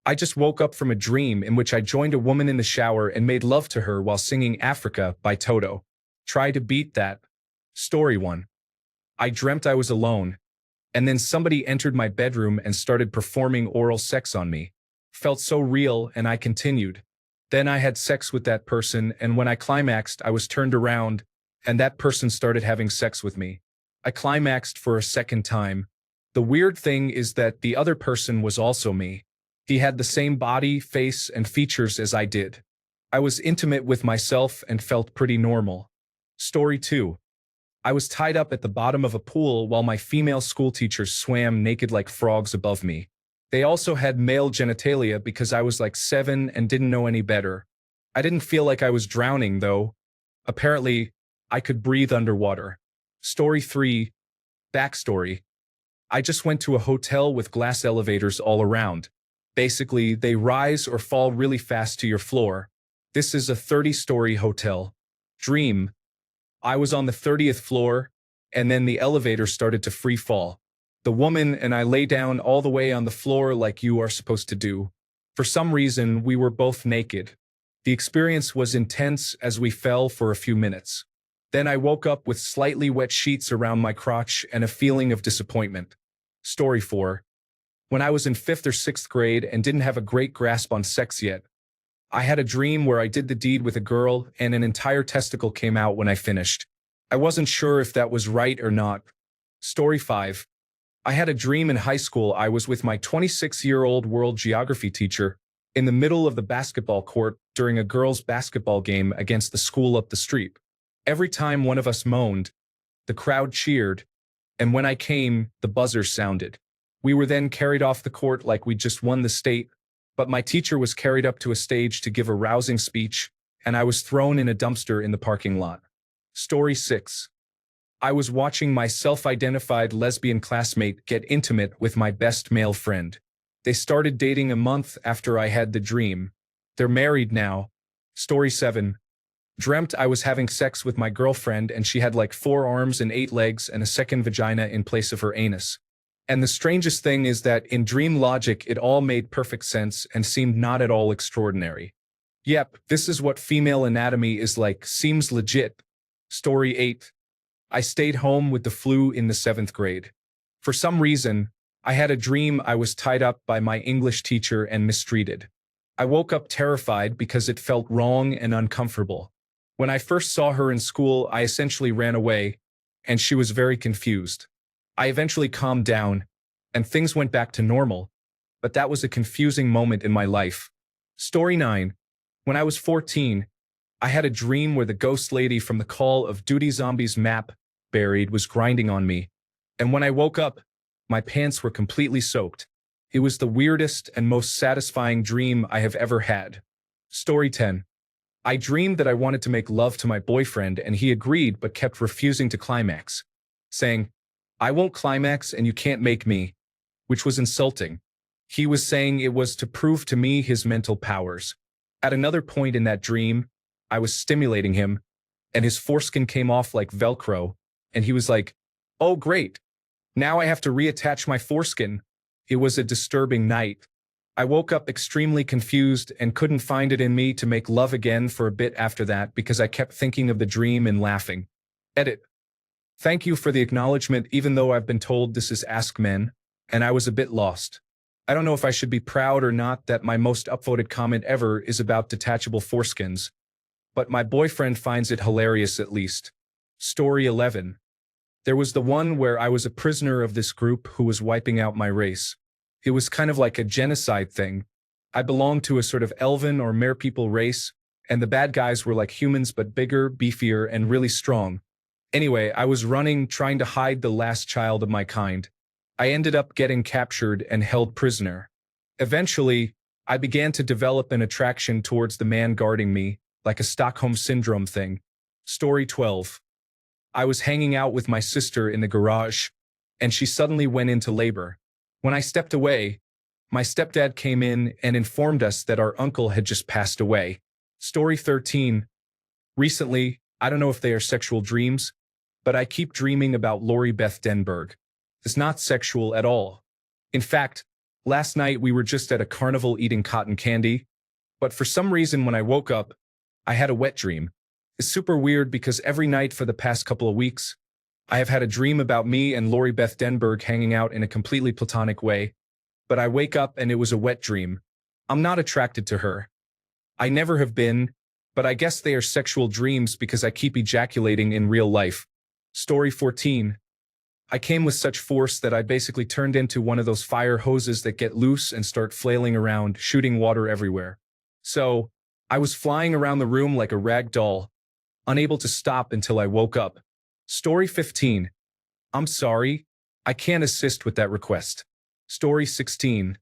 I just woke up from a dream in which I joined a woman in the shower and made love to her while singing Africa by Toto. Try to beat that. Story 1. I dreamt I was alone, and then somebody entered my bedroom and started performing oral sex on me. Felt so real, and I continued. Then I had sex with that person, and when I climaxed, I was turned around, and that person started having sex with me. I climaxed for a second time. The weird thing is that the other person was also me. He had the same body, face, and features as I did. I was intimate with myself and felt pretty normal. Story 2. I was tied up at the bottom of a pool while my female schoolteachers swam naked like frogs above me. They also had male genitalia because I was like 7 and didn't know any better. I didn't feel like I was drowning, though. Apparently, I could breathe underwater. Story 3. Backstory. I just went to a hotel with glass elevators all around. Basically, they rise or fall really fast to your floor. This is a 30-story hotel. Dream. I was on the 30th floor, and then the elevator started to free fall. The woman and I lay down all the way on the floor like you are supposed to do. For some reason, we were both naked. The experience was intense as we fell for a few minutes. Then I woke up with slightly wet sheets around my crotch and a feeling of disappointment. Story 4. When I was in 5th or 6th grade and didn't have a great grasp on sex yet, I had a dream where I did the deed with a girl and an entire testicle came out when I finished. I wasn't sure if that was right or not. Story 5. I had a dream in high school I was with my 26-year-old world geography teacher in the middle of the basketball court during a girls' basketball game against the school up the street. Every time one of us moaned, the crowd cheered, and when I came, the buzzer sounded. We were then carried off the court like we just won the state, but my teacher was carried up to a stage to give a rousing speech, and I was thrown in a dumpster in the parking lot. Story 6. I was watching my self-identified lesbian classmate get intimate with my best male friend. They started dating a month after I had the dream. They're married now. Story 7. Dreamt I was having sex with my girlfriend and she had like 4 arms and 8 legs and a second vagina in place of her anus. And the strangest thing is that in dream logic it all made perfect sense and seemed not at all extraordinary. Yep, this is what female anatomy is like, seems legit. Story 8. I stayed home with the flu in the 7th grade. For some reason, I had a dream I was tied up by my English teacher and mistreated. I woke up terrified because it felt wrong and uncomfortable. When I first saw her in school, I essentially ran away, and she was very confused. I eventually calmed down, and things went back to normal, but that was a confusing moment in my life. Story 9. When I was 14, I had a dream where the ghost lady from the Call of Duty Zombies map, Buried, was grinding on me, and when I woke up, my pants were completely soaked. It was the weirdest and most satisfying dream I have ever had. Story 10. I dreamed that I wanted to make love to my boyfriend and he agreed but kept refusing to climax, saying, "I won't climax and you can't make me," which was insulting. He was saying it was to prove to me his mental powers. At another point in that dream, I was stimulating him, and his foreskin came off like Velcro, and he was like, "Oh great, now I have to reattach my foreskin." It was a disturbing night. I woke up extremely confused and couldn't find it in me to make love again for a bit after that because I kept thinking of the dream and laughing. Edit. Thank you for the acknowledgement even though I've been told this is Ask Men, and I was a bit lost. I don't know if I should be proud or not that my most upvoted comment ever is about detachable foreskins, but my boyfriend finds it hilarious at least. Story 11. There was the one where I was a prisoner of this group who was wiping out my race. It was kind of like a genocide thing. I belonged to a sort of elven or merpeople race, and the bad guys were like humans but bigger, beefier, and really strong. Anyway, I was running, trying to hide the last child of my kind. I ended up getting captured and held prisoner. Eventually, I began to develop an attraction towards the man guarding me, like a Stockholm Syndrome thing. Story 12. I was hanging out with my sister in the garage, and she suddenly went into labor. When I stepped away, my stepdad came in and informed us that our uncle had just passed away. Story 13. Recently, I don't know if they are sexual dreams, but I keep dreaming about Lori Beth Denberg. It's not sexual at all. In fact, Last night we were just at a carnival eating cotton candy, but for some reason when I woke up, I had a wet dream. It's super weird because every night for the past couple of weeks, I have had a dream about me and Lori Beth Denberg hanging out in a completely platonic way, but I wake up and it was a wet dream. I'm not attracted to her. I never have been, but I guess they are sexual dreams because I keep ejaculating in real life. Story 14. I came with such force that I basically turned into one of those fire hoses that get loose and start flailing around, shooting water everywhere. So, I was flying around the room like a rag doll, unable to stop until I woke up. Story 15. I'm sorry, I can't assist with that request. Story 16.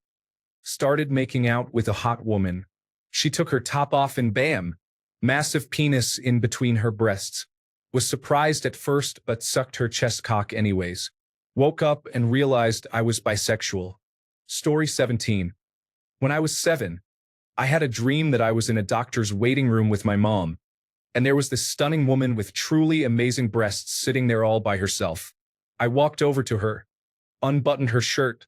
Started making out with a hot woman. She took her top off and bam, massive penis in between her breasts. Was surprised at first but sucked her chest cock anyways. Woke up and realized I was bisexual. Story 17. When I was 7, I had a dream that I was in a doctor's waiting room with my mom, and there was this stunning woman with truly amazing breasts sitting there all by herself. I walked over to her, unbuttoned her shirt,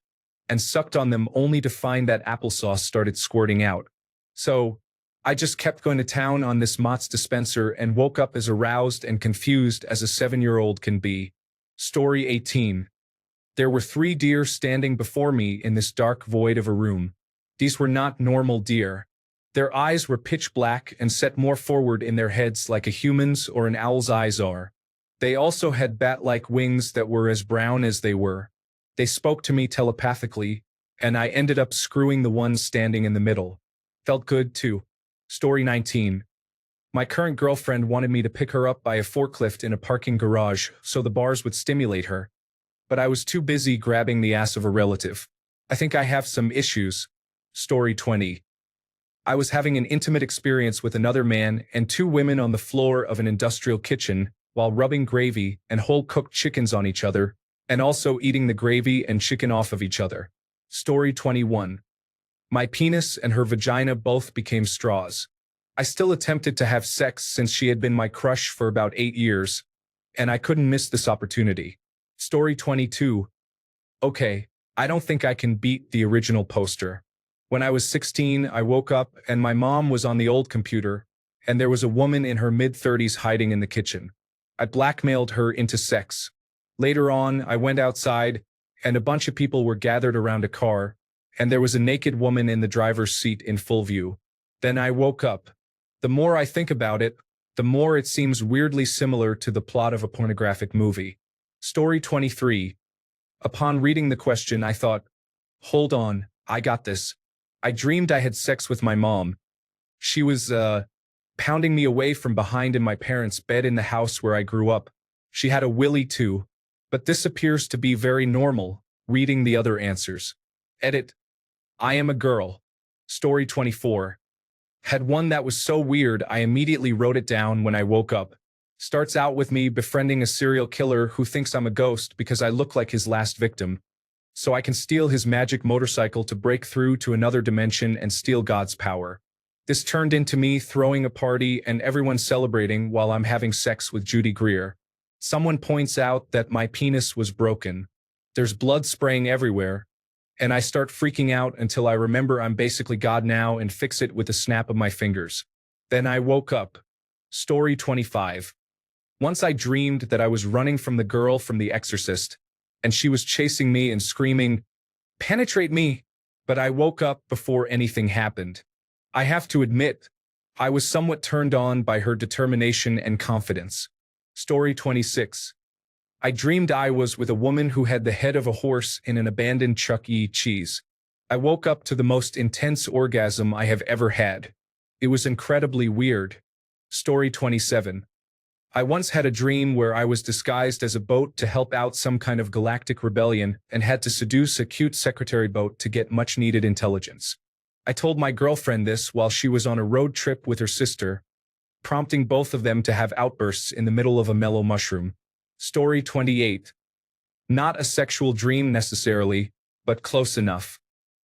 and sucked on them only to find that applesauce started squirting out. So, I just kept going to town on this Mott's dispenser and woke up as aroused and confused as a 7-year-old can be. Story 18. There were 3 deer standing before me in this dark void of a room. These were not normal deer. Their eyes were pitch black and set more forward in their heads like a human's or an owl's eyes are. They also had bat-like wings that were as brown as they were. They spoke to me telepathically, and I ended up screwing the one standing in the middle. Felt good too. Story 19. My current girlfriend wanted me to pick her up by a forklift in a parking garage so the bars would stimulate her, but I was too busy grabbing the ass of a relative. I think I have some issues. Story 20. I was having an intimate experience with another man and 2 women on the floor of an industrial kitchen while rubbing gravy and whole cooked chickens on each other, and also eating the gravy and chicken off of each other. Story 21. My penis and her vagina both became straws. I still attempted to have sex since she had been my crush for about 8 years, and I couldn't miss this opportunity. Story 22. Okay, I don't think I can beat the original poster. When I was 16, I woke up and my mom was on the old computer, and there was a woman in her mid-30s hiding in the kitchen. I blackmailed her into sex. Later on, I went outside, and a bunch of people were gathered around a car, and there was a naked woman in the driver's seat in full view. Then I woke up. The more I think about it, the more it seems weirdly similar to the plot of a pornographic movie. Story 23. Upon reading the question, I thought, hold on, I got this. I dreamed I had sex with my mom. She was, pounding me away from behind in my parents' bed in the house where I grew up. She had a willy too, but this appears to be very normal, reading the other answers. Edit. I am a girl. Story 24. Had one that was so weird I immediately wrote it down when I woke up. Starts out with me befriending a serial killer who thinks I'm a ghost because I look like his last victim, so I can steal his magic motorcycle to break through to another dimension and steal God's power. This turned into me throwing a party and everyone celebrating while I'm having sex with Judy Greer. Someone points out that my penis was broken. There's blood spraying everywhere, and I start freaking out until I remember I'm basically God now and fix it with a snap of my fingers. Then I woke up. Story 25. Once I dreamed that I was running from the girl from The Exorcist, and she was chasing me and screaming, "Penetrate me!" But I woke up before anything happened. I have to admit, I was somewhat turned on by her determination and confidence. Story 26. I dreamed I was with a woman who had the head of a horse in an abandoned Chuck E. Cheese. I woke up to the most intense orgasm I have ever had. It was incredibly weird. Story 27. I once had a dream where I was disguised as a boat to help out some kind of galactic rebellion and had to seduce a cute secretary boat to get much-needed intelligence. I told my girlfriend this while she was on a road trip with her sister, prompting both of them to have outbursts in the middle of a mellow mushroom. Story 28. Not a sexual dream necessarily, but close enough.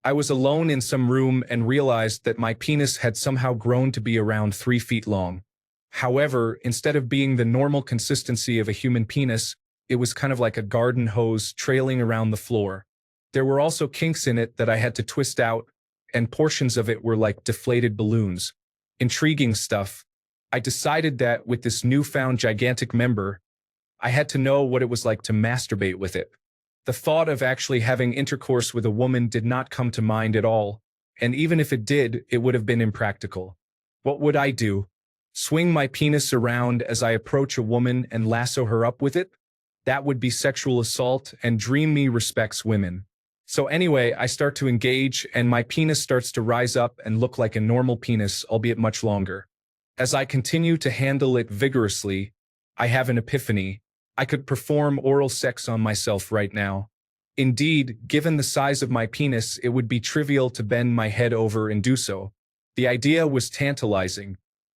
I was alone in some room and realized that my penis had somehow grown to be around 3 feet long. However, instead of being the normal consistency of a human penis, it was kind of like a garden hose trailing around the floor. There were also kinks in it that I had to twist out, and portions of it were like deflated balloons. Intriguing stuff. I decided that with this newfound gigantic member, I had to know what it was like to masturbate with it. The thought of actually having intercourse with a woman did not come to mind at all, and even if it did, it would have been impractical. What would I do? Swing my penis around as I approach a woman and lasso her up with it? That would be sexual assault, and Dream Me respects women. So anyway, I start to engage, and my penis starts to rise up and look like a normal penis, albeit much longer. As I continue to handle it vigorously, I have an epiphany. I could perform oral sex on myself right now. Indeed, given the size of my penis, it would be trivial to bend my head over and do so. The idea was tantalizing,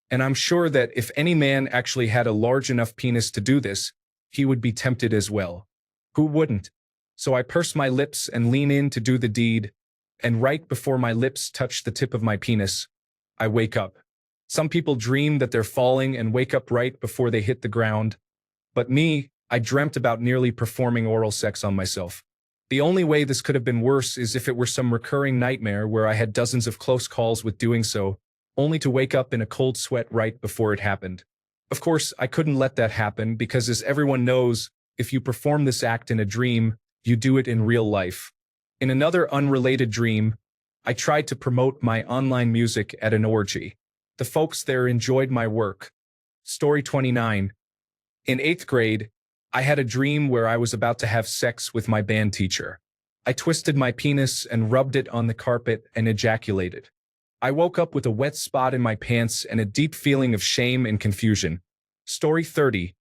and I'm sure that if any man actually had a large enough penis to do this, he would be tempted as well. Who wouldn't? So I purse my lips and lean in to do the deed, and right before my lips touch the tip of my penis, I wake up. Some people dream that they're falling and wake up right before they hit the ground, but me, I dreamt about nearly performing oral sex on myself. The only way this could have been worse is if it were some recurring nightmare where I had dozens of close calls with doing so, only to wake up in a cold sweat right before it happened. Of course, I couldn't let that happen because, as everyone knows, if you perform this act in a dream, you do it in real life. In another unrelated dream, I tried to promote my online music at an orgy. The folks there enjoyed my work. Story 29. In 8th grade, I had a dream where I was about to have sex with my band teacher. I twisted my penis and rubbed it on the carpet and ejaculated. I woke up with a wet spot in my pants and a deep feeling of shame and confusion. Story 30.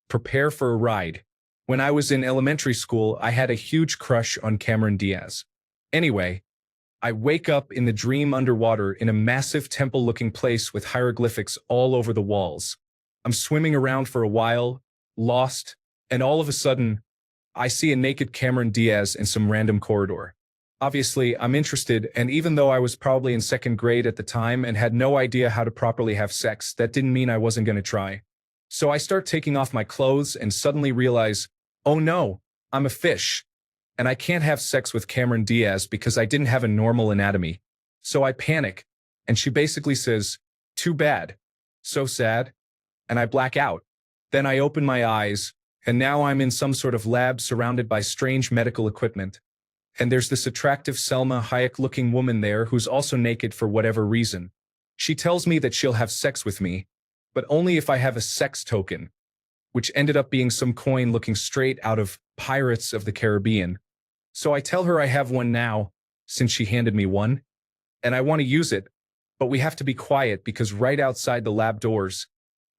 Prepare for a ride. When I was in elementary school, I had a huge crush on Cameron Diaz. Anyway, I wake up in the dream underwater in a massive temple-looking place with hieroglyphics all over the walls. I'm swimming around for a while, lost, and all of a sudden, I see a naked Cameron Diaz in some random corridor. Obviously, I'm interested, and even though I was probably in 2nd grade at the time and had no idea how to properly have sex, that didn't mean I wasn't going to try. So I start taking off my clothes and suddenly realize, oh no, I'm a fish, and I can't have sex with Cameron Diaz because I didn't have a normal anatomy. So I panic, and she basically says, too bad, so sad, and I black out. Then I open my eyes, and now I'm in some sort of lab surrounded by strange medical equipment. And there's this attractive Selma Hayek-looking woman there who's also naked for whatever reason. She tells me that she'll have sex with me, but only if I have a sex token, which ended up being some coin looking straight out of Pirates of the Caribbean. So I tell her I have one now, since she handed me one, and I want to use it, but we have to be quiet because right outside the lab doors,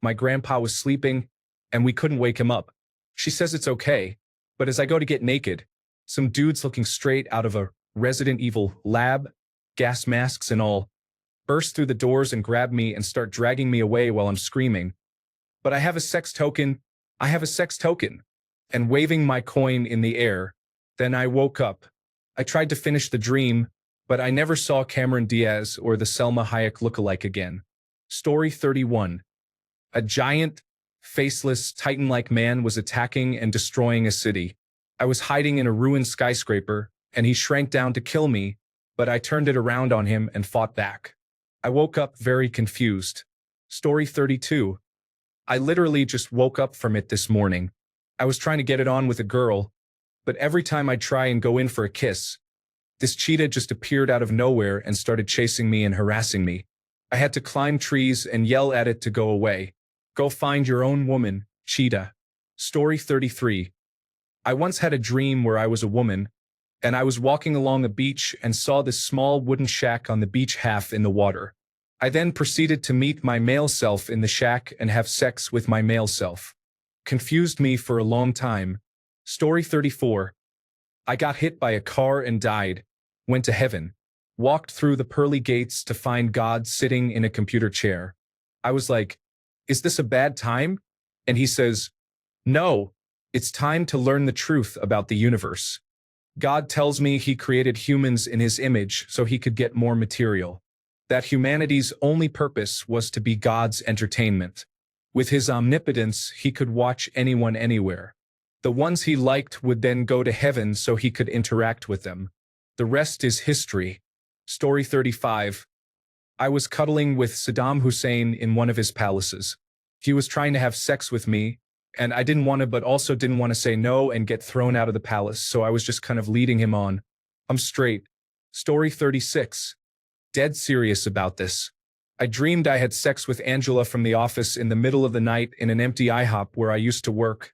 my grandpa was sleeping, and we couldn't wake him up. She says it's okay, but as I go to get naked, some dudes looking straight out of a Resident Evil lab, gas masks and all, burst through the doors and grab me and start dragging me away while I'm screaming. But I have a sex token, and waving my coin in the air. Then I woke up. I tried to finish the dream, but I never saw Cameron Diaz or the Selma Hayek lookalike again. Story 31. A giant, faceless, titan-like man was attacking and destroying a city. I was hiding in a ruined skyscraper, and he shrank down to kill me, but I turned it around on him and fought back. I woke up very confused. Story 32. I literally just woke up from it this morning. I was trying to get it on with a girl, but every time I'd try and go in for a kiss, this cheetah just appeared out of nowhere and started chasing me and harassing me. I had to climb trees and yell at it to go away. Go find your own woman, cheetah. Story 33. I once had a dream where I was a woman, and I was walking along a beach and saw this small wooden shack on the beach half in the water. I then proceeded to meet my male self in the shack and have sex with my male self. Confused me for a long time. Story 34. I got hit by a car and died, went to heaven, walked through the pearly gates to find God sitting in a computer chair. I was like, is this a bad time? And he says, no, it's time to learn the truth about the universe. God tells me he created humans in his image so he could get more material. That humanity's only purpose was to be God's entertainment. With his omnipotence, he could watch anyone anywhere. The ones he liked would then go to heaven so he could interact with them. The rest is history. Story 35. I was cuddling with Saddam Hussein in one of his palaces. He was trying to have sex with me, and I didn't want to, but also didn't want to say no and get thrown out of the palace, so I was just kind of leading him on. I'm straight. Story 36. Dead serious about this. I dreamed I had sex with Angela from the office in the middle of the night in an empty IHOP where I used to work.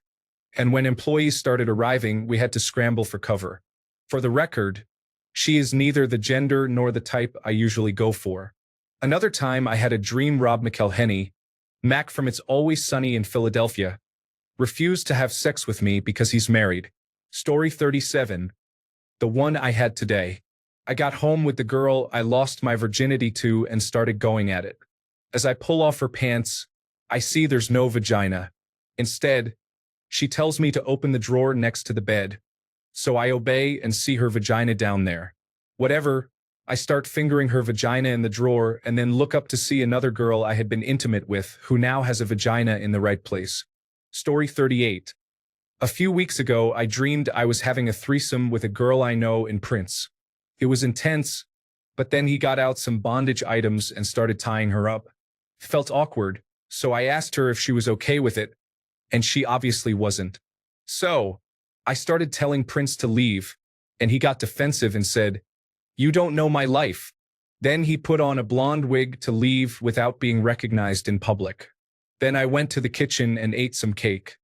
And when employees started arriving, we had to scramble for cover. For the record, she is neither the gender nor the type I usually go for. Another time I had a dream Rob McElhenney, Mac from It's Always Sunny in Philadelphia, refused to have sex with me because he's married. Story 37. The one I had today. I got home with the girl I lost my virginity to and started going at it. As I pull off her pants, I see there's no vagina. Instead, she tells me to open the drawer next to the bed. So I obey and see her vagina down there. Whatever, I start fingering her vagina in the drawer and then look up to see another girl I had been intimate with who now has a vagina in the right place. Story 38. A few weeks ago, I dreamed I was having a threesome with a girl I know in Prince. It was intense, but then he got out some bondage items and started tying her up. Felt awkward, so I asked her if she was okay with it, and she obviously wasn't. So, I started telling Prince to leave, and he got defensive and said, "You don't know my life." Then he put on a blonde wig to leave without being recognized in public. Then I went to the kitchen and ate some cake.